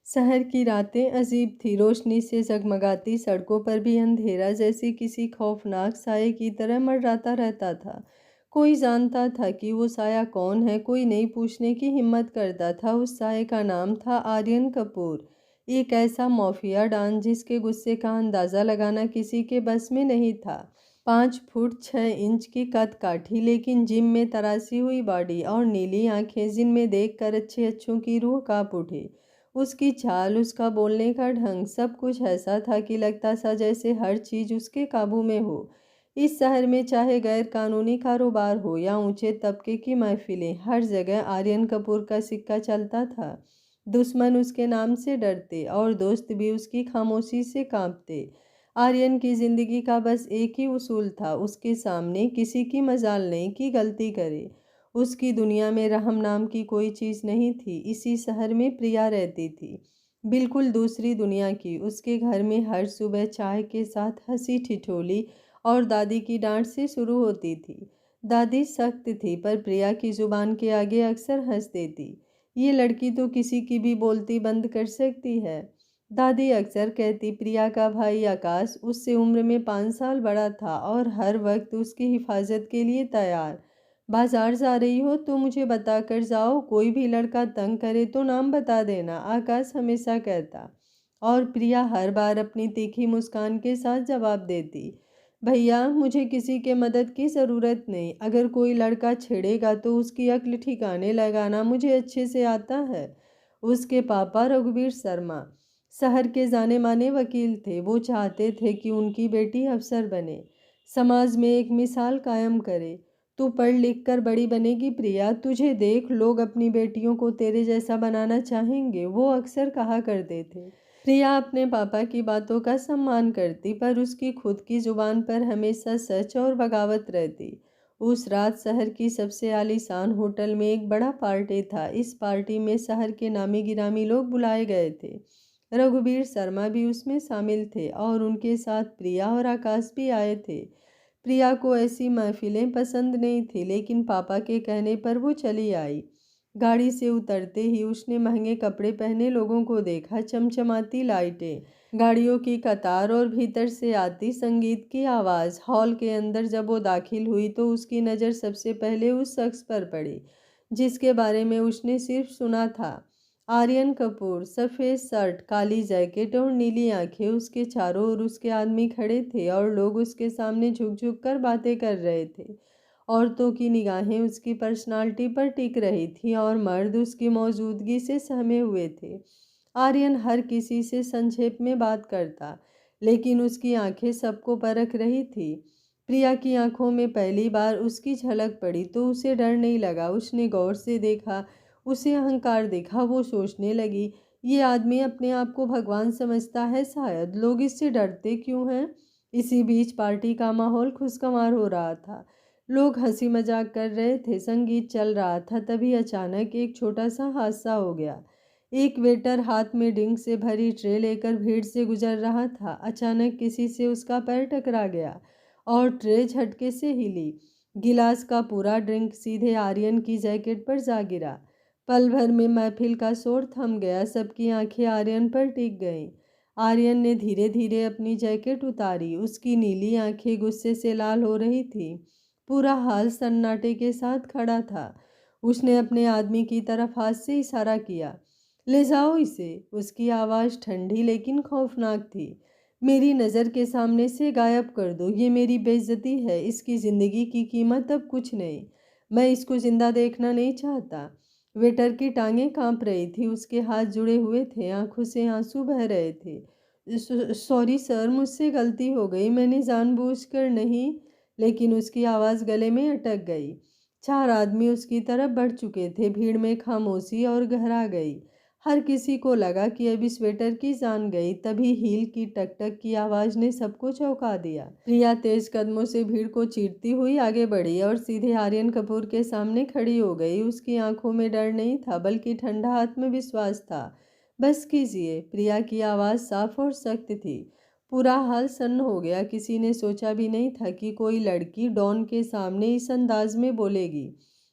शहर की रातें अजीब थी, रोशनी से जगमगाती सड़कों पर भी अंधेरा जैसे किसी खौफनाक साये की तरह मंडराता रहता था। कोई जानता था कि वो साया कौन है, कोई नहीं पूछने की हिम्मत करता था। उस साये का नाम था आर्यन कपूर, एक ऐसा माफिया डॉन जिसके गुस्से का अंदाज़ा लगाना किसी के बस में नहीं था। 5 फुट 6 इंच की कद काठी, लेकिन जिम में तराशी हुई बॉडी और नीली आंखें जिनमें देखकर अच्छे अच्छों की रूह कांप उठे। उसकी चाल, उसका बोलने का ढंग, सब कुछ ऐसा था कि लगता सा जैसे हर चीज उसके काबू में हो। इस शहर में चाहे गैर कानूनी कारोबार हो या ऊंचे तबके की महफिलें, हर जगह आर्यन कपूर का सिक्का चलता था। दुश्मन उसके नाम से डरते और दोस्त भी उसकी खामोशी से कांपते। आर्यन की जिंदगी का बस एक ही उसूल था, उसके सामने किसी की मजाल नहीं कि गलती करे। उसकी दुनिया में रहम नाम की कोई चीज़ नहीं थी। इसी शहर में प्रिया रहती थी, बिल्कुल दूसरी दुनिया की। उसके घर में हर सुबह चाय के साथ हंसी ठिठोली और दादी की डांट से शुरू होती थी। दादी सख्त थी पर प्रिया की जुबान के आगे अक्सर हंस देती। ये लड़की तो किसी की भी बोलती बंद कर सकती है। दादी अक्सर कहती, प्रिया का भाई आकाश उससे उम्र में 5 साल बड़ा था और हर वक्त उसकी हिफाजत के लिए तैयार। बाजार जा रही हो तो मुझे बता कर जाओ, कोई भी लड़का तंग करे तो नाम बता देना, आकाश हमेशा कहता। और प्रिया हर बार अपनी तीखी मुस्कान के साथ जवाब देती, भैया मुझे किसी के मदद की ज़रूरत नहीं, अगर कोई लड़का छेड़ेगा तो उसकी अक्ल ठिकाने लगाना मुझे अच्छे से आता है। उसके पापा रघुवीर शर्मा शहर के जाने माने वकील थे। वो चाहते थे कि उनकी बेटी अफसर बने, समाज में एक मिसाल कायम करे। तू पढ़ लिख कर बड़ी बनेगी प्रिया, तुझे देख लोग अपनी बेटियों को तेरे जैसा बनाना चाहेंगे, वो अक्सर कहा करते थे। प्रिया अपने पापा की बातों का सम्मान करती पर उसकी खुद की जुबान पर हमेशा सच और बगावत रहती। उस रात शहर की सबसे आलीशान होटल में एक बड़ा पार्टी था। इस पार्टी में शहर के नामी गिरामी लोग बुलाए गए थे। रघुवीर शर्मा भी उसमें शामिल थे और उनके साथ प्रिया और आकाश भी आए थे। प्रिया को ऐसी महफिलें पसंद नहीं थी, लेकिन पापा के कहने पर वो चली आई। गाड़ी से उतरते ही उसने महंगे कपड़े पहने लोगों को देखा, चमचमाती लाइटें, गाड़ियों की कतार और भीतर से आती संगीत की आवाज़। हॉल के अंदर जब वो दाखिल हुई तो उसकी नज़र सबसे पहले उस शख्स पर पड़ी जिसके बारे में उसने सिर्फ सुना था। आर्यन कपूर, सफ़ेद शर्ट, काली जैकेट और नीली आंखें। उसके चारों ओर उसके आदमी खड़े थे और लोग उसके सामने झुक झुक कर बातें कर रहे थे। औरतों की निगाहें उसकी पर्सनालिटी पर टिक रही थीं और मर्द उसकी मौजूदगी से सहमे हुए थे। आर्यन हर किसी से संक्षेप में बात करता, लेकिन उसकी आंखें सबको परख रही थी। प्रिया की आंखों में पहली बार उसकी झलक पड़ी तो उसे डर नहीं लगा। उसने गौर से देखा, उसे अहंकार दिखा। वो सोचने लगी, ये आदमी अपने आप को भगवान समझता है शायद, लोग इससे डरते क्यों हैं। इसी बीच पार्टी का माहौल खुशगवार हो रहा था। लोग हंसी मजाक कर रहे थे, संगीत चल रहा था। तभी अचानक एक छोटा सा हादसा हो गया। एक वेटर हाथ में ड्रिंक से भरी ट्रे लेकर भीड़ से गुजर रहा था। अचानक किसी से उसका पैर टकरा गया और ट्रे झटके से हिली। गिलास का पूरा ड्रिंक सीधे आर्यन की जैकेट पर जा गिरा। पल भर में महफिल का शोर थम गया, सबकी आंखें आर्यन पर टिक गईं। आर्यन ने धीरे धीरे अपनी जैकेट उतारी, उसकी नीली आंखें गुस्से से लाल हो रही थी। पूरा हाल सन्नाटे के साथ खड़ा था। उसने अपने आदमी की तरफ हाथ से इशारा किया, ले जाओ इसे। उसकी आवाज़ ठंडी लेकिन खौफनाक थी। मेरी नज़र के सामने से गायब कर दो, ये मेरी बेइज्जती है, इसकी ज़िंदगी की कीमत अब कुछ नहीं। मैं इसको जिंदा देखना नहीं चाहता। वेटर की टांगें कांप रही थी, उसके हाथ जुड़े हुए थे, आंखों से आंसू बह रहे थे। सॉरी सर, मुझसे गलती हो गई, मैंने जानबूझकर नहीं। लेकिन उसकी आवाज़ गले में अटक गई। 4 आदमी उसकी तरफ बढ़ चुके थे। भीड़ में खामोशी और गहरा गई। हर किसी को लगा कि अब इस वेटर की जान गई। तभी हील की टक टक की आवाज़ ने सबको चौंका दिया। प्रिया तेज कदमों से भीड़ को चीरती हुई आगे बढ़ी और सीधे आर्यन कपूर के सामने खड़ी हो गई। उसकी आंखों में डर नहीं था, बल्कि ठंडा आत्मविश्वास था। बस कीजिए, प्रिया की आवाज़ साफ और सख्त थी। पूरा हाल सन्न हो गया। किसी ने सोचा भी नहीं था कि कोई लड़की डॉन के सामने इस अंदाज में बोलेगी।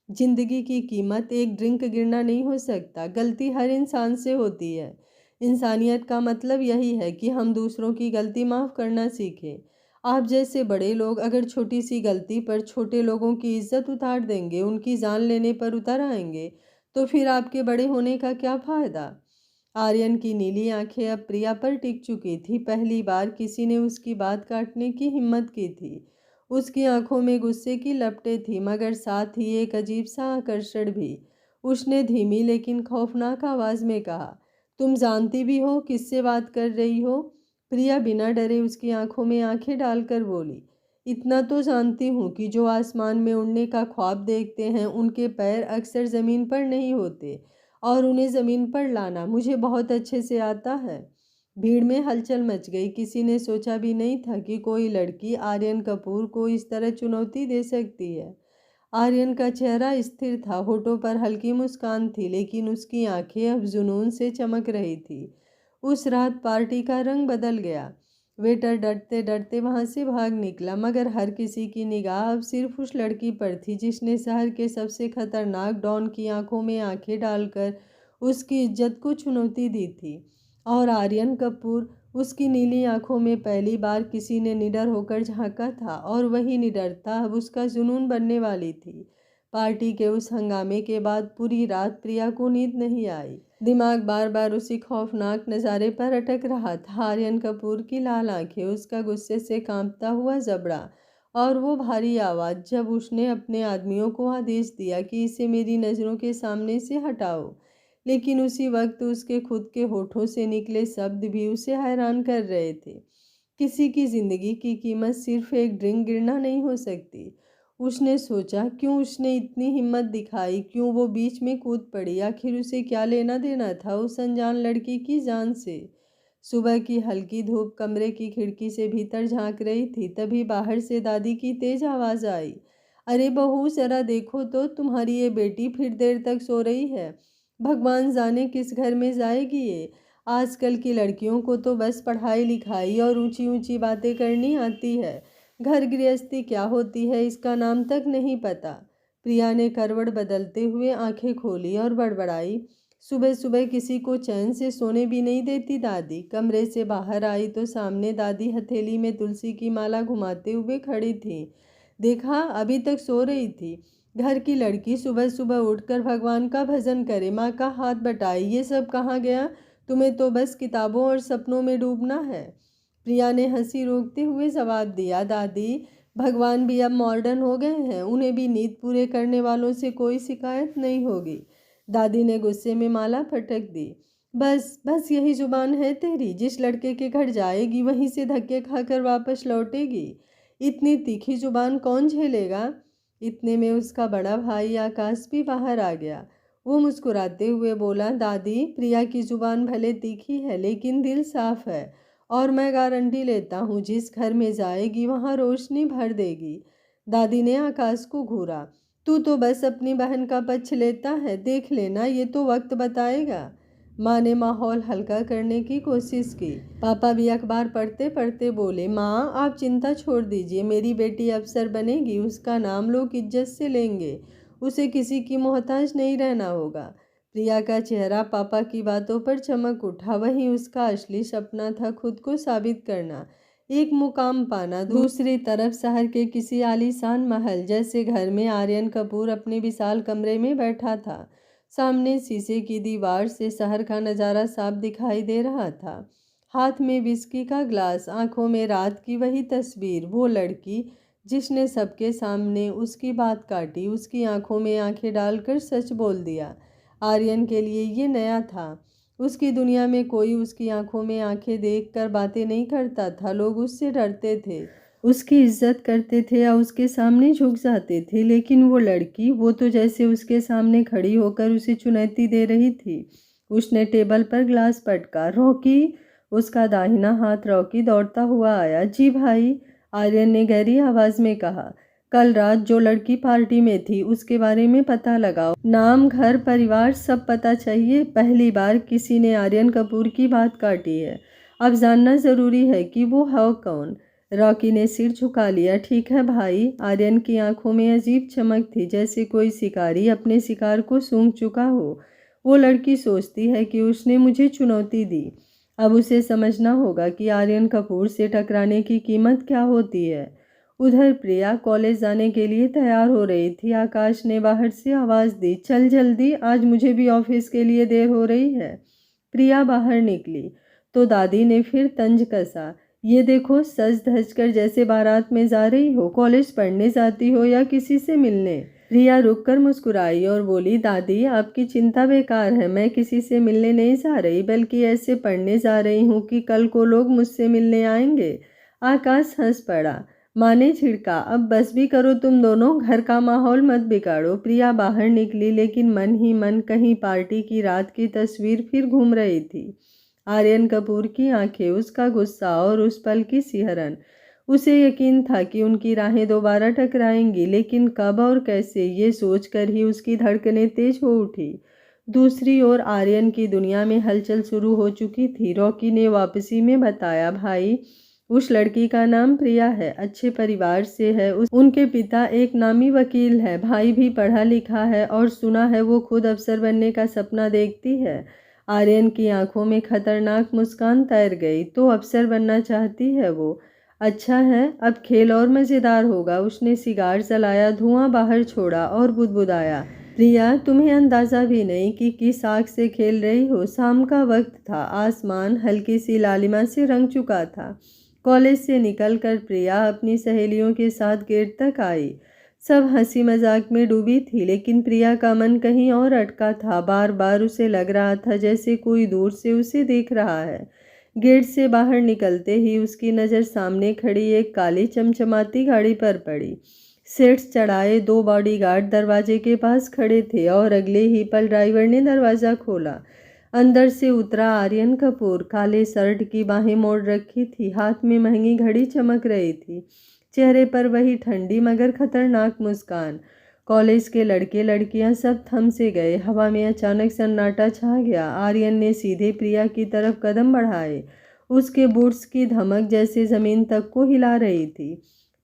जिंदगी की कीमत एक ड्रिंक गिरना नहीं हो सकता। गलती हर इंसान से होती है, इंसानियत का मतलब यही है कि हम दूसरों की गलती माफ़ करना सीखें। आप जैसे बड़े लोग अगर छोटी सी गलती पर छोटे लोगों की इज्जत उतार देंगे, उनकी जान लेने पर उतर आएंगे, तो फिर आपके बड़े होने का क्या फ़ायदा। आर्यन की नीली आंखें अब प्रिया पर टिक चुकी थी। पहली बार किसी ने उसकी बात काटने की हिम्मत की थी। उसकी आंखों में गुस्से की लपटें थी, मगर साथ ही एक अजीब सा आकर्षण भी। उसने धीमी लेकिन खौफनाक आवाज में कहा, तुम जानती भी हो किससे बात कर रही हो। प्रिया बिना डरे उसकी आंखों में आंखें डालकर बोली, इतना तो जानती हूँ कि जो आसमान में उड़ने का ख्वाब देखते हैं उनके पैर अक्सर ज़मीन पर नहीं होते, और उन्हें ज़मीन पर लाना मुझे बहुत अच्छे से आता है। भीड़ में हलचल मच गई। किसी ने सोचा भी नहीं था कि कोई लड़की आर्यन कपूर को इस तरह चुनौती दे सकती है। आर्यन का चेहरा स्थिर था, होठों पर हल्की मुस्कान थी, लेकिन उसकी आंखें अब जुनून से चमक रही थी। उस रात पार्टी का रंग बदल गया। वेटर डरते डरते वहां से भाग निकला, मगर हर किसी की निगाह अब सिर्फ उस लड़की पर थी जिसने शहर के सबसे खतरनाक डॉन की आंखों में आंखें डालकर उसकी इज्जत को चुनौती दी थी। और आर्यन कपूर, उसकी नीली आंखों में पहली बार किसी ने निडर होकर झांका था, और वही निडरता अब उसका जुनून बनने वाली थी। पार्टी के उस हंगामे के बाद पूरी रात प्रिया को नींद नहीं आई। दिमाग बार बार उसी खौफनाक नज़ारे पर अटक रहा था। आर्यन कपूर की लाल आंखें, उसका गुस्से से कांपता हुआ जबड़ा, और वो भारी आवाज़ जब उसने अपने आदमियों को आदेश दिया कि इसे मेरी नज़रों के सामने से हटाओ। लेकिन उसी वक्त उसके खुद के होठों से निकले शब्द भी उसे हैरान कर रहे थे। किसी की जिंदगी की कीमत सिर्फ एक ड्रिंक गिरना नहीं हो सकती। उसने सोचा, क्यों उसने इतनी हिम्मत दिखाई, क्यों वो बीच में कूद पड़ी। आखिर उसे क्या लेना देना था उस अनजान लड़की की जान से। सुबह की हल्की धूप कमरे की खिड़की से भीतर झांक रही थी। तभी बाहर से दादी की तेज आवाज आई, अरे बहू जरा देखो तो, तुम्हारी ये बेटी फिर देर तक सो रही है। भगवान जाने किस घर में जाएगी ये। आजकल की लड़कियों को तो बस पढ़ाई लिखाई और ऊंची ऊंची बातें करनी आती है, घर गृहस्थी क्या होती है इसका नाम तक नहीं पता। प्रिया ने करवट बदलते हुए आंखें खोली और बड़बड़ाई, सुबह सुबह किसी को चैन से सोने भी नहीं देती दादी। कमरे से बाहर आई तो सामने दादी हथेली में तुलसी की माला घुमाते हुए खड़ी थी। देखा, अभी तक सो रही थी। घर की लड़की सुबह सुबह उठकर भगवान का भजन करे, माँ का हाथ बटाए, ये सब कहाँ गया। तुम्हें तो बस किताबों और सपनों में डूबना है। प्रिया ने हंसी रोकते हुए जवाब दिया, दादी भगवान भी अब मॉडर्न हो गए हैं, उन्हें भी नींद पूरे करने वालों से कोई शिकायत नहीं होगी। दादी ने गुस्से में माला पटक दी। बस बस यही जुबान है तेरी, जिस लड़के के घर जाएगी वहीं से धक्के खाकर वापस लौटेगी। इतनी तीखी जुबान कौन झेलेगा। इतने में उसका बड़ा भाई आकाश भी बाहर आ गया। वो मुस्कुराते हुए बोला, दादी प्रिया की जुबान भले तीखी है लेकिन दिल साफ है, और मैं गारंटी लेता हूँ जिस घर में जाएगी वहाँ रोशनी भर देगी। दादी ने आकाश को घूरा, तू तो बस अपनी बहन का पक्ष लेता है, देख लेना ये तो वक्त बताएगा। माँ ने माहौल हल्का करने की कोशिश की। पापा भी अखबार पढ़ते पढ़ते बोले, माँ आप चिंता छोड़ दीजिए, मेरी बेटी अफसर बनेगी, उसका नाम लोग इज्जत से लेंगे, उसे किसी की मोहताज नहीं रहना होगा। प्रिया का चेहरा पापा की बातों पर चमक उठा। वहीं उसका असली सपना था खुद को साबित करना, एक मुकाम पाना। दूसरी तरफ शहर के किसी आलीशान महल जैसे घर में आर्यन कपूर अपने विशाल कमरे में बैठा था। सामने शीशे की दीवार से शहर का नज़ारा साफ दिखाई दे रहा था। हाथ में विस्की का ग्लास, आंखों में रात की वही तस्वीर, वो लड़की जिसने सबके सामने उसकी बात काटी, उसकी आंखों में आंखें डालकर सच बोल दिया। आर्यन के लिए ये नया था। उसकी दुनिया में कोई उसकी आंखों में आंखें देखकर बातें नहीं करता था। लोग उससे डरते थे, उसकी इज्जत करते थे या उसके सामने झुक जाते थे, लेकिन वो लड़की, वो तो जैसे उसके सामने खड़ी होकर उसे चुनौती दे रही थी। उसने टेबल पर ग्लास पटका, रॉकी, उसका दाहिना हाथ रॉकी दौड़ता हुआ आया। जी भाई, आर्यन ने गहरी आवाज में कहा, कल रात जो लड़की पार्टी में थी उसके बारे में पता लगाओ, नाम, घर, परिवार सब पता चाहिए। पहली बार किसी ने आर्यन कपूर की बात काटी है, अब जानना जरूरी है कि वो है कौन। रॉकी ने सिर झुका लिया। ठीक है भाई। आर्यन की आंखों में अजीब चमक थी, जैसे कोई शिकारी अपने शिकार को सूंघ चुका हो। वो लड़की सोचती है कि उसने मुझे चुनौती दी। अब उसे समझना होगा कि आर्यन कपूर से टकराने की कीमत क्या होती है। उधर प्रिया कॉलेज जाने के लिए तैयार हो रही थी। आकाश ने बाहर से आवाज़ दी, चल जल्दी, आज मुझे भी ऑफिस के लिए देर हो रही है। प्रिया बाहर निकली तो दादी ने फिर तंज कसा, ये देखो सज धज कर जैसे बारात में जा रही हो, कॉलेज पढ़ने जाती हो या किसी से मिलने। प्रिया रुककर मुस्कुराई और बोली, दादी आपकी चिंता बेकार है, मैं किसी से मिलने नहीं जा रही, बल्कि ऐसे पढ़ने जा रही हूँ कि कल को लोग मुझसे मिलने आएंगे। आकाश हंस पड़ा। माँ ने छिड़का, अब बस भी करो तुम दोनों, घर का माहौल मत बिगाड़ो। प्रिया बाहर निकली लेकिन मन ही मन कहीं पार्टी की रात की तस्वीर फिर घूम रही थी। आर्यन कपूर की आंखें, उसका गुस्सा और उस पल की सिहरन। उसे यकीन था कि उनकी राहें दोबारा टकराएंगी, लेकिन कब और कैसे, ये सोचकर ही उसकी धड़कनें तेज हो उठी। दूसरी ओर आर्यन की दुनिया में हलचल शुरू हो चुकी थी। रॉकी ने वापसी में बताया, भाई उस लड़की का नाम प्रिया है, अच्छे परिवार से है, उनके पिता एक नामी वकील है, भाई भी पढ़ा लिखा है और सुना है वो खुद अफसर बनने का सपना देखती है। आर्यन की आंखों में खतरनाक मुस्कान तैर गई। तो अफसर बनना चाहती है वो? अच्छा है, अब खेल और मज़ेदार होगा। उसने सिगार जलाया, धुआं बाहर छोड़ा और बुदबुदाया, प्रिया तुम्हें अंदाज़ा भी नहीं कि किस आग से खेल रही हो। शाम का वक्त था, आसमान हल्की सी लालिमा से रंग चुका था। कॉलेज से निकलकर प्रिया अपनी सहेलियों के साथ गेट तक आई। सब हंसी मजाक में डूबी थी, लेकिन प्रिया का मन कहीं और अटका था। बार बार उसे लग रहा था जैसे कोई दूर से उसे देख रहा है। गेट से बाहर निकलते ही उसकी नज़र सामने खड़ी एक काली चमचमाती गाड़ी पर पड़ी। सेट्स चढ़ाए दो बॉडीगार्ड दरवाजे के पास खड़े थे और अगले ही पल ड्राइवर ने दरवाज़ा खोला। अंदर से उतरा आर्यन कपूर। काले शर्ट की बाहें मोड़ रखी थी, हाथ में महंगी घड़ी चमक रही थी, चेहरे पर वही ठंडी मगर खतरनाक मुस्कान। कॉलेज के लड़के लड़कियां सब थम से गए। हवा में अचानक सन्नाटा छा गया। आर्यन ने सीधे प्रिया की तरफ कदम बढ़ाए। उसके बूट्स की धमक जैसे जमीन तक को हिला रही थी।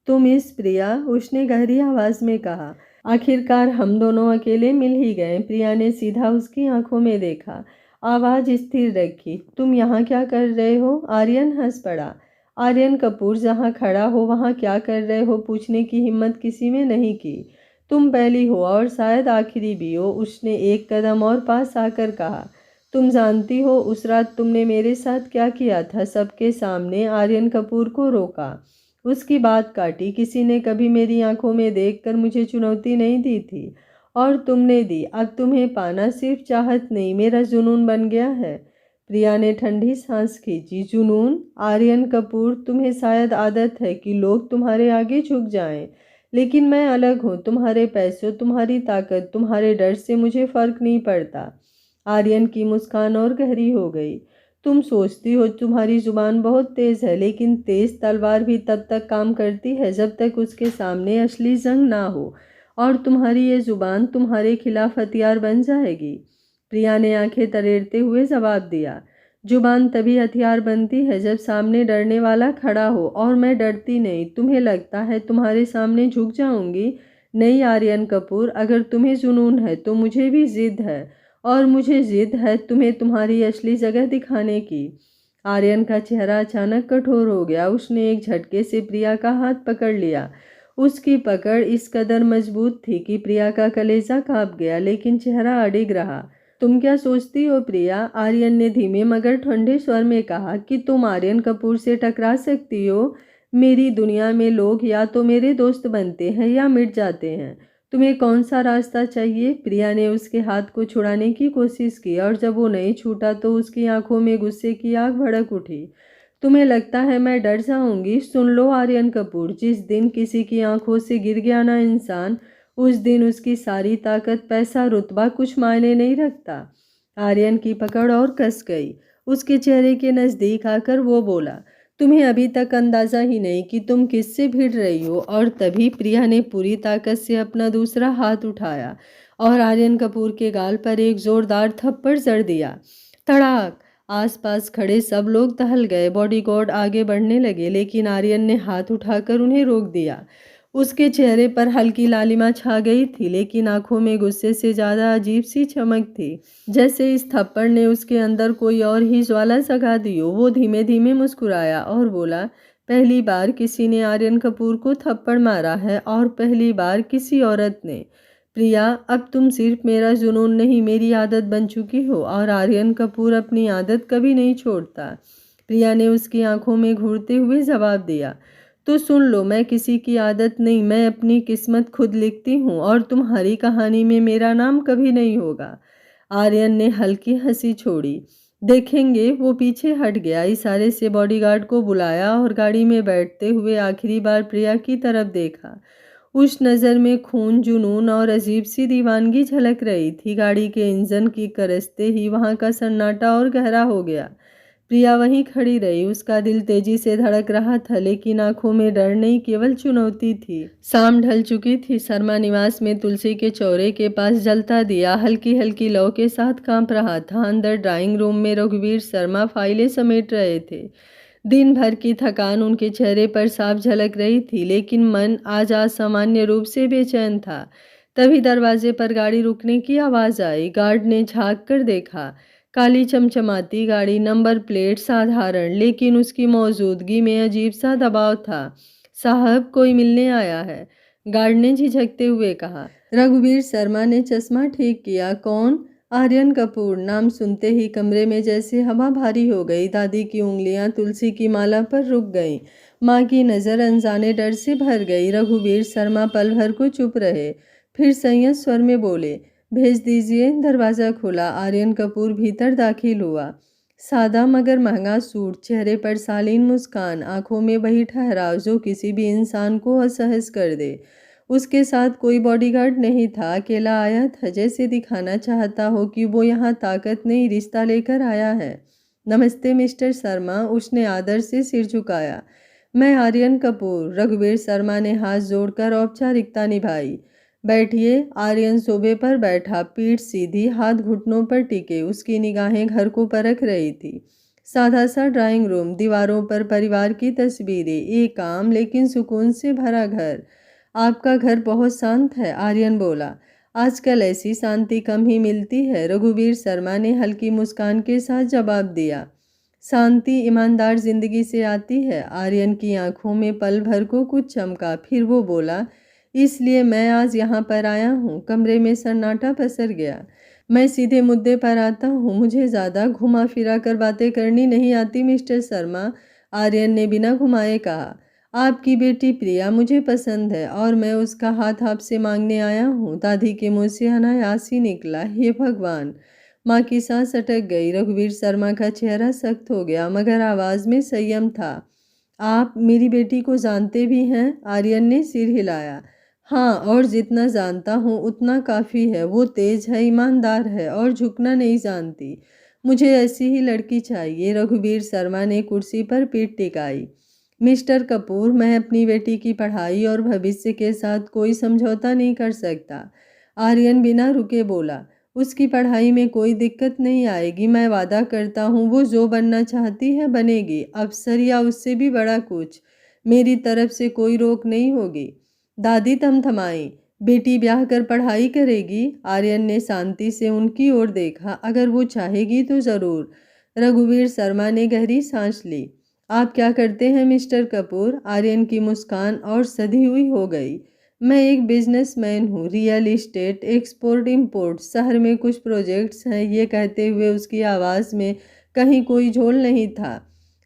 तुम इस प्रिया, उसने गहरी आवाज में कहा। आखिरकार हम दोनों अकेले मिल ही गए। प्रिया ने सीधा उसकी आंखों में देखा, आवाज स्थिर रखी। तुम यहाँ क्या कर रहे हो? आर्यन हंस पड़ा। आर्यन कपूर जहाँ खड़ा हो वहाँ क्या कर रहे हो पूछने की हिम्मत किसी में नहीं की। तुम पहली हो और शायद आखिरी भी हो। उसने एक कदम और पास आकर कहा, तुम जानती हो उस रात तुमने मेरे साथ क्या किया था? सबके सामने आर्यन कपूर को रोका, उसकी बात काटी। किसी ने कभी मेरी आंखों में देखकर मुझे चुनौती नहीं दी थी और तुमने दी। अब तुम्हें पाना सिर्फ चाहत नहीं, मेरा जुनून बन गया है। प्रिया ने ठंडी सांस खींची। जुनून? आर्यन कपूर, तुम्हें शायद आदत है कि लोग तुम्हारे आगे झुक जाएं, लेकिन मैं अलग हूँ। तुम्हारे पैसों, तुम्हारी ताकत, तुम्हारे डर से मुझे फर्क नहीं पड़ता। आर्यन की मुस्कान और गहरी हो गई। तुम सोचती हो तुम्हारी जुबान बहुत तेज है, लेकिन तेज तलवार भी तब तक काम करती है जब तक उसके सामने असली जंग ना हो, और तुम्हारी ये जुबान तुम्हारे खिलाफ हथियार बन जाएगी। प्रिया ने आंखें तरेरते हुए जवाब दिया, जुबान तभी हथियार बनती है जब सामने डरने वाला खड़ा हो, और मैं डरती नहीं। तुम्हें लगता है तुम्हारे सामने झुक जाऊंगी? नहीं आर्यन कपूर, अगर तुम्हें जुनून है तो मुझे भी जिद है, और मुझे जिद है तुम्हें तुम्हारी असली जगह दिखाने की। आर्यन का चेहरा अचानक कठोर हो गया। उसने एक झटके से प्रिया का हाथ पकड़ लिया। उसकी पकड़ इस कदर मजबूत थी कि प्रिया का कलेजा कांप गया, लेकिन चेहरा अडिग रहा। तुम क्या सोचती हो प्रिया? आर्यन ने धीमे मगर ठंडे स्वर में कहा, कि तुम आर्यन कपूर से टकरा सकती हो? मेरी दुनिया में लोग या तो मेरे दोस्त बनते हैं या मिट जाते हैं। तुम्हें कौन सा रास्ता चाहिए? प्रिया ने उसके हाथ को छुड़ाने की कोशिश की, और जब वो नहीं छूटा तो उसकी आंखों में गुस्से की आग भड़क उठी। तुम्हें लगता है मैं डर जाऊंगी? सुन लो आर्यन कपूर, जिस दिन किसी की आंखों से गिर गया ना इंसान, उस दिन उसकी सारी ताकत, पैसा, रुतबा कुछ मायने नहीं रखता। आर्यन की पकड़ और कस गई। उसके चेहरे के नज़दीक आकर वो बोला, तुम्हें अभी तक अंदाज़ा ही नहीं कि तुम किससे भिड़ रही हो। और तभी प्रिया ने पूरी ताकत से अपना दूसरा हाथ उठाया और आर्यन कपूर के गाल पर एक जोरदार थप्पड़ जड़ दिया। तड़ाक! आसपास खड़े सब लोग टहल गए। बॉडीगार्ड आगे बढ़ने लगे, लेकिन आर्यन ने हाथ उठाकर उन्हें रोक दिया। उसके चेहरे पर हल्की लालिमा छा गई थी, लेकिन आंखों में गुस्से से ज़्यादा अजीब सी चमक थी, जैसे इस थप्पड़ ने उसके अंदर कोई और ही ज्वाला जगा दी हो। वो धीमे धीमे मुस्कुराया और बोला, पहली बार किसी ने आर्यन कपूर को थप्पड़ मारा है, और पहली बार किसी औरत ने। प्रिया, अब तुम सिर्फ मेरा जुनून नहीं, मेरी आदत बन चुकी हो, और आर्यन कपूर अपनी आदत कभी नहीं छोड़ता। प्रिया ने उसकी आंखों में घूरते हुए जवाब दिया, तो सुन लो, मैं किसी की आदत नहीं, मैं अपनी किस्मत खुद लिखती हूँ, और तुम्हारी कहानी में मेरा नाम कभी नहीं होगा। आर्यन ने हल्की हंसी छोड़ी। देखेंगे। वो पीछे हट गया, इशारे से बॉडीगार्ड को बुलाया और गाड़ी में बैठते हुए आखिरी बार प्रिया की तरफ देखा। उस नज़र में खून, जुनून और अजीब सी दीवानगी झलक रही थी। गाड़ी के इंजन की करसते ही वहां का सन्नाटा और गहरा हो गया। प्रिया वहीं खड़ी रही, उसका दिल तेजी से धड़क रहा था, लेकिन आंखों में डर नहीं, केवल चुनौती थी। शाम ढल चुकी थी। शर्मा निवास में तुलसी के चौरे के पास जलता दिया हल्की हल्की लौ के साथ कांप रहा था। अंदर ड्राइंग रूम में रघुवीर शर्मा फाइलें समेट रहे थे। दिन भर की थकान उनके चेहरे पर साफ झलक रही थी, लेकिन मन आज असामान्य रूप से बेचैन था। तभी दरवाजे पर गाड़ी रुकने की आवाज़ आई। गार्ड ने झांक कर देखा। काली चमचमाती गाड़ी, नंबर प्लेट साधारण, लेकिन उसकी मौजूदगी में अजीब सा दबाव था। साहब, कोई मिलने आया है, गार्ड ने झिझकते हुए कहा। रघुवीर शर्मा ने चश्मा ठीक किया। कौन? आर्यन कपूर। नाम सुनते ही कमरे में जैसे हवा भारी हो गई। दादी की उंगलियां तुलसी की माला पर रुक गईं। माँ की नज़र अनजाने डर से भर गई। रघुवीर शर्मा पल भर को चुप रहे, फिर संयत स्वर में बोले, भेज दीजिए। दरवाज़ा खुला। आर्यन कपूर भीतर दाखिल हुआ। सादा मगर महंगा सूट, चेहरे पर शालीन मुस्कान, आंखों में वही ठहराव जो किसी भी इंसान को असहज कर दे। उसके साथ कोई बॉडीगार्ड नहीं था, अकेला आया था, जैसे दिखाना चाहता हो कि वो यहाँ ताकत नहीं, रिश्ता लेकर आया है। नमस्ते मिस्टर शर्मा, उसने आदर से सिर झुकाया। मैं आर्यन कपूर। रघुवीर शर्मा ने हाथ जोड़कर औपचारिकता निभाई। बैठिए। आर्यन सोफे पर बैठा, पीठ सीधी, हाथ घुटनों पर टिके, उसकी निगाहें घर को परख रही थी। सादा सा ड्राइंग रूम, दीवारों पर परिवार की तस्वीरें, एक आम लेकिन सुकून से भरा घर। आपका घर बहुत शांत है, आर्यन बोला। आजकल ऐसी शांति कम ही मिलती है, रघुवीर शर्मा ने हल्की मुस्कान के साथ जवाब दिया। शांति ईमानदार जिंदगी से आती है। आर्यन की आंखों में पल भर को कुछ चमका, फिर वो बोला, इसलिए मैं आज यहाँ पर आया हूँ। कमरे में सन्नाटा पसर गया। मैं सीधे मुद्दे पर आता हूँ, मुझे ज़्यादा घुमा फिरा कर बातें करनी नहीं आती मिस्टर शर्मा, आर्यन ने बिना घुमाए कहा। आपकी बेटी प्रिया मुझे पसंद है, और मैं उसका हाथ आपसे मांगने आया हूँ। दादी के मुँह से अनायास ही निकला, हे भगवान। माँ की सांस अटक गई। रघुवीर शर्मा का चेहरा सख्त हो गया, मगर आवाज़ में संयम था। आप मेरी बेटी को जानते भी हैं? आर्यन ने सिर हिलाया। हाँ, और जितना जानता हूँ उतना काफ़ी है। वो तेज है, ईमानदार है, और झुकना नहीं जानती। मुझे ऐसी ही लड़की चाहिए। रघुवीर शर्मा ने कुर्सी पर पीठ टिकाई। मिस्टर कपूर, मैं अपनी बेटी की पढ़ाई और भविष्य के साथ कोई समझौता नहीं कर सकता, आर्यन बिना रुके बोला। उसकी पढ़ाई में कोई दिक्कत नहीं आएगी, मैं वादा करता हूँ। वो जो बनना चाहती है बनेगी, अफसर या उससे भी बड़ा कुछ। मेरी तरफ से कोई रोक नहीं होगी। दादी थमथमाई। बेटी ब्याह कर पढ़ाई करेगी? आर्यन ने शांति से उनकी ओर देखा। अगर वो चाहेगी तो ज़रूर। रघुवीर शर्मा ने गहरी सांस ली। आप क्या करते हैं मिस्टर कपूर? आर्यन की मुस्कान और सधी हुई हो गई। मैं एक बिजनेसमैन हूँ, रियल इस्टेट, एक्सपोर्ट इंपोर्ट, शहर में कुछ प्रोजेक्ट्स हैं। ये कहते हुए उसकी आवाज़ में कहीं कोई झोल नहीं था।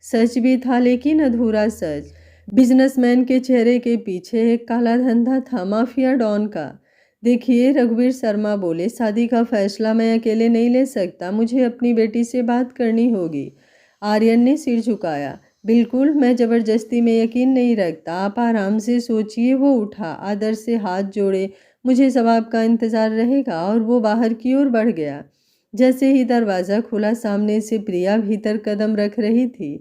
सच भी था, लेकिन अधूरा सच। बिजनेसमैन के चेहरे के पीछे एक काला धंधा था, माफिया डॉन का। देखिए, रघुवीर शर्मा बोले, शादी का फैसला मैं अकेले नहीं ले सकता, मुझे अपनी बेटी से बात करनी होगी। आर्यन ने सिर झुकाया। बिल्कुल, मैं ज़बरदस्ती में यकीन नहीं रखता, आप आराम से सोचिए। वो उठा, आदर से हाथ जोड़े। मुझे जवाब का इंतज़ार रहेगा, और वो बाहर की ओर बढ़ गया। जैसे ही दरवाज़ा खुला, सामने से प्रिया भीतर कदम रख रही थी।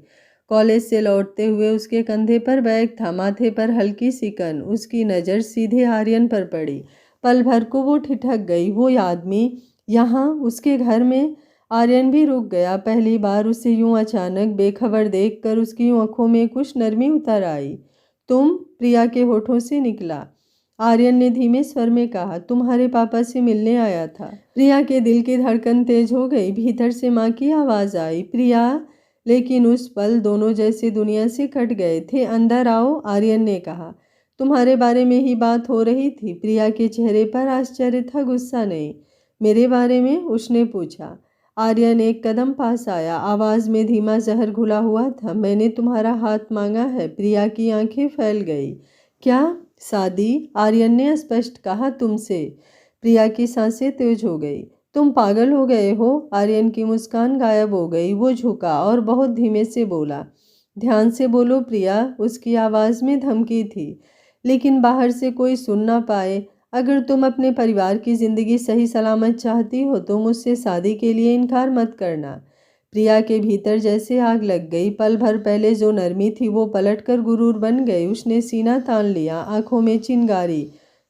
कॉलेज से लौटते हुए उसके कंधे पर बैग था, माथे पर हल्की सिकन। उसकी नज़र सीधे आर्यन पर पड़ी। पल भर को वो ठिठक गई। वो आदमी यहाँ, उसके घर में? आर्यन भी रुक गया। पहली बार उसे यूं अचानक बेखबर देखकर उसकी आंखों में कुछ नरमी उतर आई। तुम? प्रिया के होठों से निकला। आर्यन ने धीमे स्वर में कहा, तुम्हारे पापा से मिलने आया था। प्रिया के दिल की धड़कन तेज हो गई। भीतर से माँ की आवाज़ आई, प्रिया। लेकिन उस पल दोनों जैसे दुनिया से कट गए थे। अंदर आओ, आर्यन ने कहा। तुम्हारे बारे में ही बात हो रही थी। प्रिया के चेहरे पर आश्चर्य था, गुस्सा नहीं। मेरे बारे में? उसने पूछा। आर्यन एक कदम पास आया। आवाज़ में धीमा जहर घुला हुआ था। मैंने तुम्हारा हाथ मांगा है। प्रिया की आंखें फैल गई। क्या? शादी? आर्यन ने स्पष्ट कहा, तुमसे। प्रिया की सांसें तेज हो गई। तुम पागल हो गए हो? आर्यन की मुस्कान गायब हो गई। वो झुका और बहुत धीमे से बोला, ध्यान से बोलो प्रिया। उसकी आवाज़ में धमकी थी, लेकिन बाहर से कोई सुन ना पाए। अगर तुम अपने परिवार की ज़िंदगी सही सलामत चाहती हो तो मुझसे शादी के लिए इनकार मत करना। प्रिया के भीतर जैसे आग लग गई। पल भर पहले जो नरमी थी वो पलटकर गुरूर बन गई। उसने सीना तान लिया, आंखों में चिंगारी।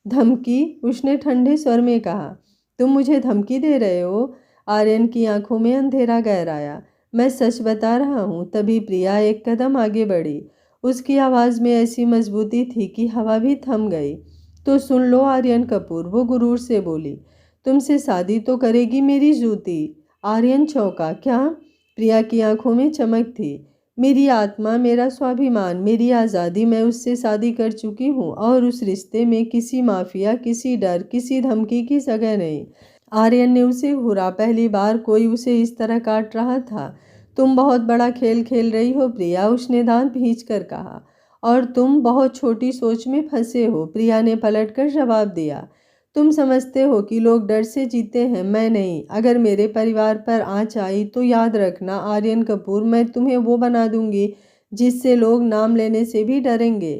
धमकी? उसने ठंडे स्वर में कहा। तुम मुझे धमकी दे रहे हो? आर्यन की आंखों में अंधेरा गहराया। मैं सच बता रहा हूँ। तभी प्रिया एक कदम आगे बढ़ी। उसकी आवाज़ में ऐसी मजबूती थी कि हवा भी थम गई। तो सुन लो आर्यन कपूर, वो गुरूर से बोली, तुमसे शादी तो करेगी मेरी जूती। आर्यन चौंका। क्या? प्रिया की आंखों में चमक थी। मेरी आत्मा, मेरा स्वाभिमान, मेरी आज़ादी। मैं उससे शादी कर चुकी हूँ और उस रिश्ते में किसी माफिया, किसी डर, किसी धमकी की जगह नहीं। आर्यन ने उसे घूरा। पहली बार कोई उसे इस तरह काट रहा था। तुम बहुत बड़ा खेल खेल रही हो प्रिया, उसने दांत भींच कर कहा। और तुम बहुत छोटी सोच में फंसे हो, प्रिया ने पलटकर जवाब दिया। तुम समझते हो कि लोग डर से जीते हैं, मैं नहीं। अगर मेरे परिवार पर आँच आई तो याद रखना आर्यन कपूर, मैं तुम्हें वो बना दूंगी जिससे लोग नाम लेने से भी डरेंगे।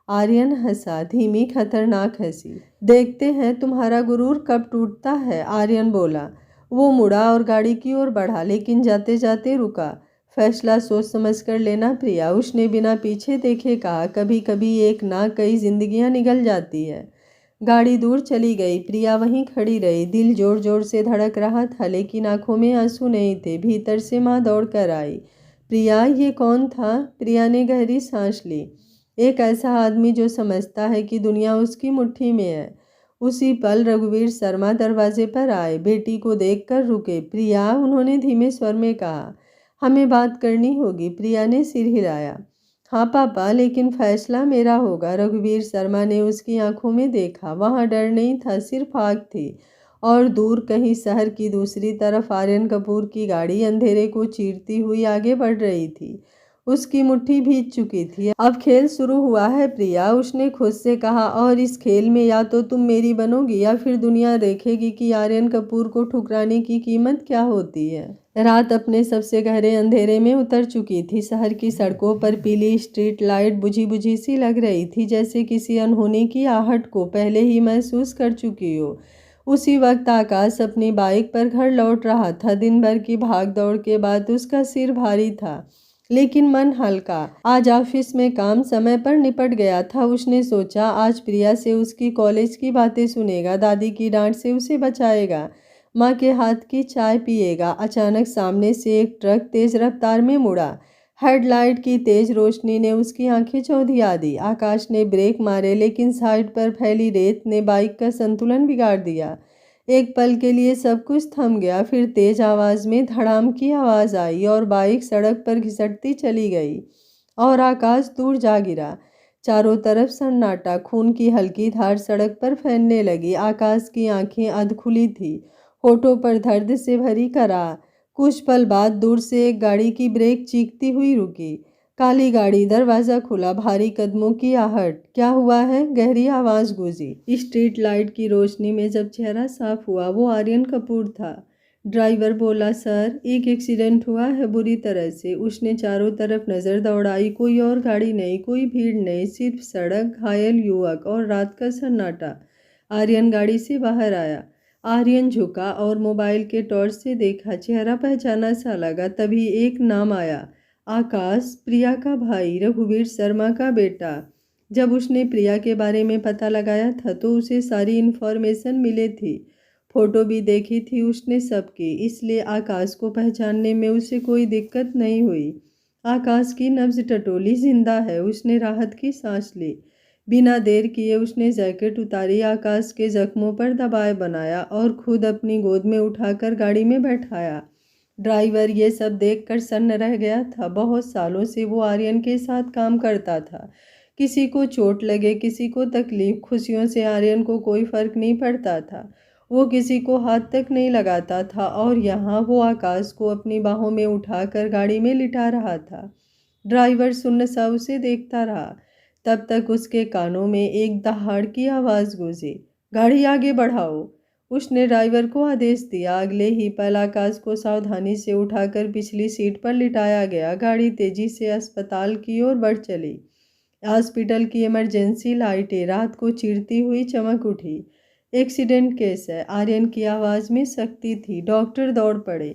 आर्यन हंसा, धीमी खतरनाक हंसी। देखते हैं तुम्हारा गुरूर कब टूटता है, आर्यन बोला। वो मुड़ा और गाड़ी की ओर बढ़ा, लेकिन जाते जाते रुका। फैसला सोच समझ कर लेना प्रिया, उसने बिना पीछे देखे कहा। कभी कभी एक ना कई जिंदगियां निगल जाती है। गाड़ी दूर चली गई। प्रिया वहीं खड़ी रही। दिल जोर जोर से धड़क रहा था, लेकिन आंखों में आंसू नहीं थे। भीतर से माँ दौड़ कर आई। प्रिया, ये कौन था? प्रिया ने गहरी सांस ली। एक ऐसा आदमी जो समझता है कि दुनिया उसकी मुट्ठी में है। उसी पल रघुवीर शर्मा दरवाजे पर आए। बेटी को देखकर रुके। प्रिया, उन्होंने धीमे स्वर में कहा, हमें बात करनी होगी। प्रिया ने सिर हिलाया। हाँ पापा, लेकिन फैसला मेरा होगा। रघुवीर शर्मा ने उसकी आंखों में देखा। वहाँ डर नहीं था, सिर्फ आग थी। और दूर कहीं शहर की दूसरी तरफ आर्यन कपूर की गाड़ी अंधेरे को चीरती हुई आगे बढ़ रही थी। उसकी मुट्ठी भीग चुकी थी। अब खेल शुरू हुआ है प्रिया, उसने खुद से कहा, और इस खेल में या तो तुम मेरी बनोगी या फिर दुनिया देखेगी कि आर्यन कपूर को ठुकराने की कीमत क्या होती है। रात अपने सबसे गहरे अंधेरे में उतर चुकी थी। शहर की सड़कों पर पीली स्ट्रीट लाइट बुझी बुझी सी लग रही थी, जैसे किसी अनहोनी की आहट को पहले ही महसूस कर चुकी हो। उसी वक्त आकाश अपनी बाइक पर घर लौट रहा था। दिन भर की भाग दौड़ के बाद उसका सिर भारी था, लेकिन मन हल्का। आज ऑफिस में काम समय पर निपट गया था। उसने सोचा, आज प्रिया से उसकी कॉलेज की बातें सुनेगा, दादी की डांट से उसे बचाएगा, माँ के हाथ की चाय पिएगा। अचानक सामने से एक ट्रक तेज रफ्तार में मुड़ा। हेडलाइट की तेज रोशनी ने उसकी आंखें चौंधिया दी। आकाश ने ब्रेक मारे, लेकिन साइड पर फैली रेत ने बाइक का संतुलन बिगाड़ दिया। एक पल के लिए सब कुछ थम गया। फिर तेज आवाज में धड़ाम की आवाज आई और बाइक सड़क पर घिसटती चली गई और आकाश दूर जा गिरा। चारों तरफ सन्नाटा। खून की हल्की धार सड़क पर फैलने लगी। आकाश की आंखें अध खुली थी, होठों पर दर्द से भरी कराह। कुछ पल बाद दूर से एक गाड़ी की ब्रेक चीखती हुई रुकी। काली गाड़ी, दरवाजा खुला, भारी कदमों की आहट। क्या हुआ है? गहरी आवाज गूंजी। स्ट्रीट लाइट की रोशनी में जब चेहरा साफ हुआ, वो आर्यन कपूर था। ड्राइवर बोला, सर एक एक्सीडेंट हुआ है बुरी तरह से। उसने चारों तरफ नजर दौड़ाई। कोई और गाड़ी नहीं, कोई भीड़ नहीं, सिर्फ सड़क, घायल युवक और रात का सन्नाटा। आर्यन गाड़ी से बाहर आया। आर्यन झुका और मोबाइल के टॉर्च से देखा। चेहरा पहचाना सा लगा। तभी एक नाम आया, आकाश, प्रिया का भाई, रघुवीर शर्मा का बेटा। जब उसने प्रिया के बारे में पता लगाया था तो उसे सारी इन्फॉर्मेशन मिली थी। फोटो भी देखी थी उसने सबकी, इसलिए आकाश को पहचानने में उसे कोई दिक्कत नहीं हुई। आकाश की नब्ज टटोली, जिंदा है। उसने राहत की सांस ली। बिना देर किए उसने जैकेट उतारी, आकाश के जख्मों पर दबाव बनाया और खुद अपनी गोद में उठाकर गाड़ी में बैठाया। ड्राइवर ये सब देखकर सन्न रह गया था। बहुत सालों से वो आर्यन के साथ काम करता था। किसी को चोट लगे, किसी को तकलीफ, खुशियों से आर्यन को कोई फर्क नहीं पड़ता था। वो किसी को हाथ तक नहीं लगाता था और यहाँ वो आकाश को अपनी बाहों में उठाकर गाड़ी में लिटा रहा था। ड्राइवर सुन्न सा उसे देखता रहा। तब तक उसके कानों में एक दहाड़ की आवाज़ गूंजी, गाड़ी आगे बढ़ाओ। उसने ड्राइवर को आदेश दिया। अगले ही पल आकाश को सावधानी से उठाकर पिछली सीट पर लिटाया गया। गाड़ी तेजी से अस्पताल की ओर बढ़ चली। हॉस्पिटल की इमरजेंसी लाइटें रात को चीरती हुई चमक उठी। एक्सीडेंट केस है, आर्यन की आवाज़ में सख्ती थी। डॉक्टर दौड़ पड़े।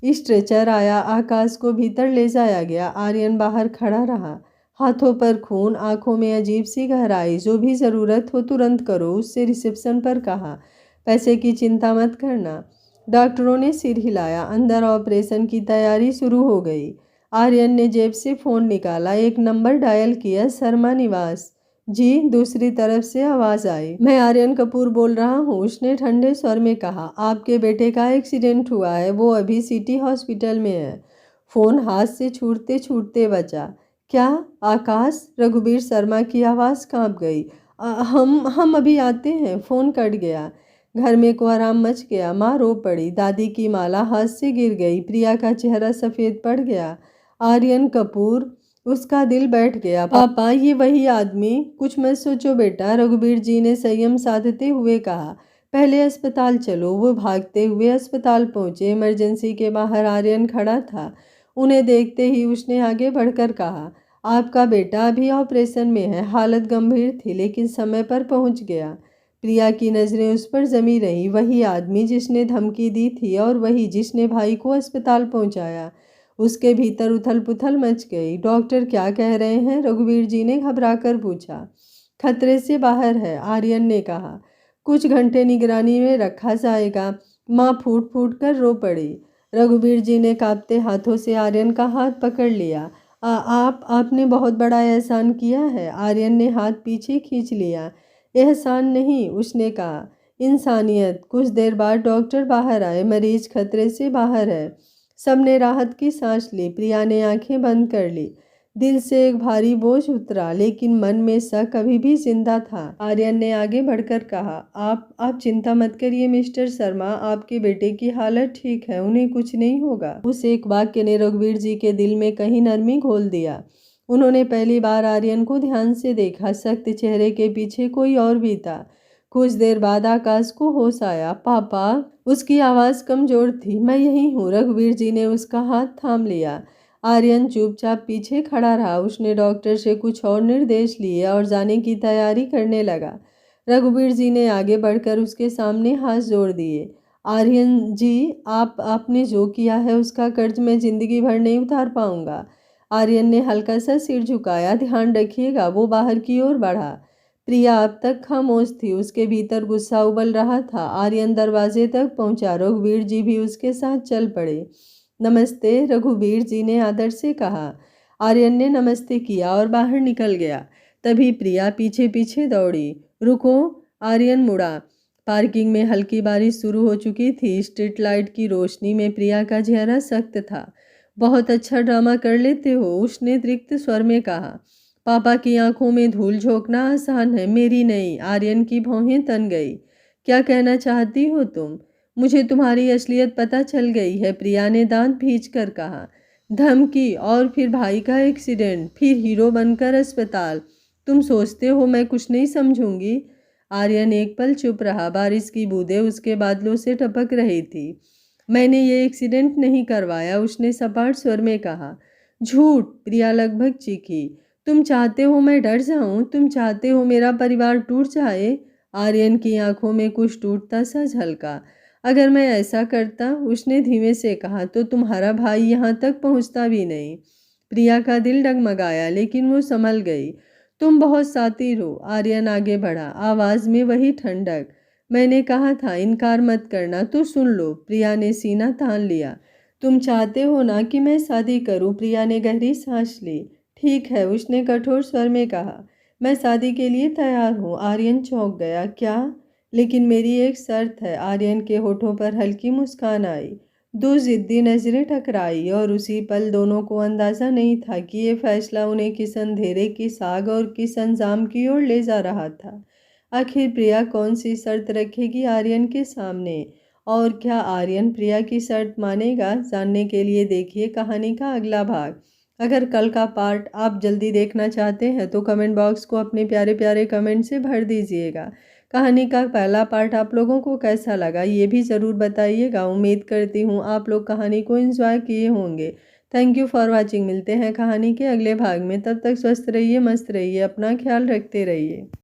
स्ट्रेचर आया, आकाश को भीतर ले जाया गया। आर्यन बाहर खड़ा रहा, हाथों पर खून, आंखों में अजीब सी गहराई। जो भी ज़रूरत हो तुरंत करो, उससे रिसेप्शन पर कहा। पैसे की चिंता मत करना। डॉक्टरों ने सिर हिलाया। अंदर ऑपरेशन की तैयारी शुरू हो गई। आर्यन ने जेब से फ़ोन निकाला, एक नंबर डायल किया, शर्मा निवास। जी, दूसरी तरफ से आवाज़ आई। मैं आर्यन कपूर बोल रहा हूँ, उसने ठंडे स्वर में कहा। आपके बेटे का एक्सीडेंट हुआ है, वो अभी सिटी हॉस्पिटल में है। फ़ोन हाथ से छूटते छूटते बचा। क्या? आकाश? रघुवीर शर्मा की आवाज़ कांप गई। हम अभी आते हैं। फ़ोन कट गया। घर में को आराम मच गया। माँ रो पड़ी। दादी की माला हाथ से गिर गई। प्रिया का चेहरा सफ़ेद पड़ गया। आर्यन कपूर, उसका दिल बैठ गया। पापा, ये वही आदमी? कुछ मत सोचो बेटा, रघुवीर जी ने संयम साधते हुए कहा। पहले अस्पताल चलो। वो भागते हुए अस्पताल पहुंचे। इमरजेंसी के बाहर आर्यन खड़ा था। उन्हें देखते ही उसने आगे बढ़कर कहा, आपका बेटा अभी ऑपरेशन में है। हालत गंभीर थी लेकिन समय पर पहुंच गया। प्रिया की नज़रें उस पर जमी रही। वही आदमी जिसने धमकी दी थी और वही जिसने भाई को अस्पताल पहुंचाया। उसके भीतर उथल पुथल मच गई। डॉक्टर क्या कह रहे हैं? रघुवीर जी ने घबराकर पूछा। खतरे से बाहर है, आर्यन ने कहा। कुछ घंटे निगरानी में रखा जाएगा। माँ फूट फूट कर रो पड़ी। रघुवीर जी ने कांपते हाथों से आर्यन का हाथ पकड़ लिया। आपने बहुत बड़ा एहसान किया है। आर्यन ने हाथ पीछे खींच लिया। एहसान नहीं, उसने कहा, इंसानियत। कुछ देर बाद डॉक्टर बाहर आए। मरीज खतरे से बाहर है। सबने राहत की सांस ली। प्रिया ने आंखें बंद कर ली। दिल से एक भारी बोझ उतरा लेकिन मन में शक अभी भी जिंदा था। आर्यन ने आगे बढ़कर कहा, आप चिंता मत करिए मिस्टर शर्मा, आपके बेटे की हालत ठीक है, उन्हें कुछ नहीं होगा। उस एक वाक्य ने रघुवीर जी के दिल में कहीं नरमी घोल दिया। उन्होंने पहली बार आर्यन को ध्यान से देखा। सख्त चेहरे के पीछे कोई और भी था। कुछ देर बाद आकाश को होश आया। पापा, उसकी आवाज़ कमज़ोर थी। मैं यहीं हूँ। रघुवीर जी ने उसका हाथ थाम लिया। आर्यन चुपचाप पीछे खड़ा रहा। उसने डॉक्टर से कुछ और निर्देश लिए और जाने की तैयारी करने लगा। रघुवीर जी ने आगे बढ़कर उसके सामने हाथ जोड़ दिए। आर्यन जी, आपने जो किया है उसका कर्ज मैं जिंदगी भर नहीं उतार पाऊंगा। आर्यन ने हल्का सा सिर झुकाया। ध्यान रखिएगा। वो बाहर की ओर बढ़ा। प्रिया अब तक खामोश थी। उसके भीतर गुस्सा उबल रहा था। आर्यन दरवाजे तक पहुंचा। रघुवीर जी भी उसके साथ चल पड़े। नमस्ते, रघुवीर जी ने आदर से कहा। आर्यन ने नमस्ते किया और बाहर निकल गया। तभी प्रिया पीछे पीछे दौड़ी। रुको, आर्यन मुड़ा। पार्किंग में हल्की बारिश शुरू हो चुकी थी। स्ट्रीट लाइट की रोशनी में प्रिया का चेहरा सख्त था। बहुत अच्छा ड्रामा कर लेते हो, उसने तृप्त स्वर में कहा। पापा की आंखों में धूल झोंकना आसान है, मेरी नहीं। आर्यन की भौहें तन गई। क्या कहना चाहती हो तुम? मुझे तुम्हारी असलियत पता चल गई है, प्रिया ने दांत भींच कर कहा। धमकी, और फिर भाई का एक्सीडेंट, फिर हीरो बनकर अस्पताल। तुम सोचते हो मैं कुछ नहीं समझूंगी? आर्यन एक पल चुप रहा। बारिश की बूंदें उसके बादलों से टपक रही थी। मैंने ये एक्सीडेंट नहीं करवाया, उसने सपाट स्वर में कहा। झूठ, प्रिया लगभग चीखी। तुम चाहते हो मैं डर जाऊं? तुम चाहते हो मेरा परिवार टूट जाए? आर्यन की आंखों में कुछ टूटता सा झलका। अगर मैं ऐसा करता, उसने धीमे से कहा, तो तुम्हारा भाई यहाँ तक पहुँचता भी नहीं। प्रिया का दिल डगमगाया लेकिन वो संभल गई। तुम बहुत शातिर हो। आर्यन आगे बढ़ा, आवाज़ में वही ठंडक। मैंने कहा था इनकार मत करना, तो सुन लो। प्रिया ने सीना तान लिया। तुम चाहते हो ना कि मैं शादी करूं? प्रिया ने गहरी सांस ली। ठीक है, उसने कठोर स्वर में कहा। मैं शादी के लिए तैयार हूँ। आर्यन चौंक गया। क्या? लेकिन मेरी एक शर्त है। आर्यन के होठों पर हल्की मुस्कान आई। दो जिद्दी नजरें टकराई और उसी पल दोनों को अंदाजा नहीं था कि ये फैसला उन्हें किस अंधेरे की साग और किस अंजाम की ओर ले जा रहा था। आखिर प्रिया कौन सी शर्त रखेगी आर्यन के सामने? और क्या आर्यन प्रिया की शर्त मानेगा? जानने के लिए देखिए कहानी का अगला भाग। अगर कल का पार्ट आप जल्दी देखना चाहते हैं तो कमेंट बॉक्स को अपने प्यारे प्यारे कमेंट से भर दीजिएगा। कहानी का पहला पार्ट आप लोगों को कैसा लगा ये भी ज़रूर बताइएगा। उम्मीद करती हूँ आप लोग कहानी को एंजॉय किए होंगे। Thank you for watching. मिलते हैं कहानी के अगले भाग में। तब तक स्वस्थ रहिए, मस्त रहिए, अपना ख्याल रखते रहिए।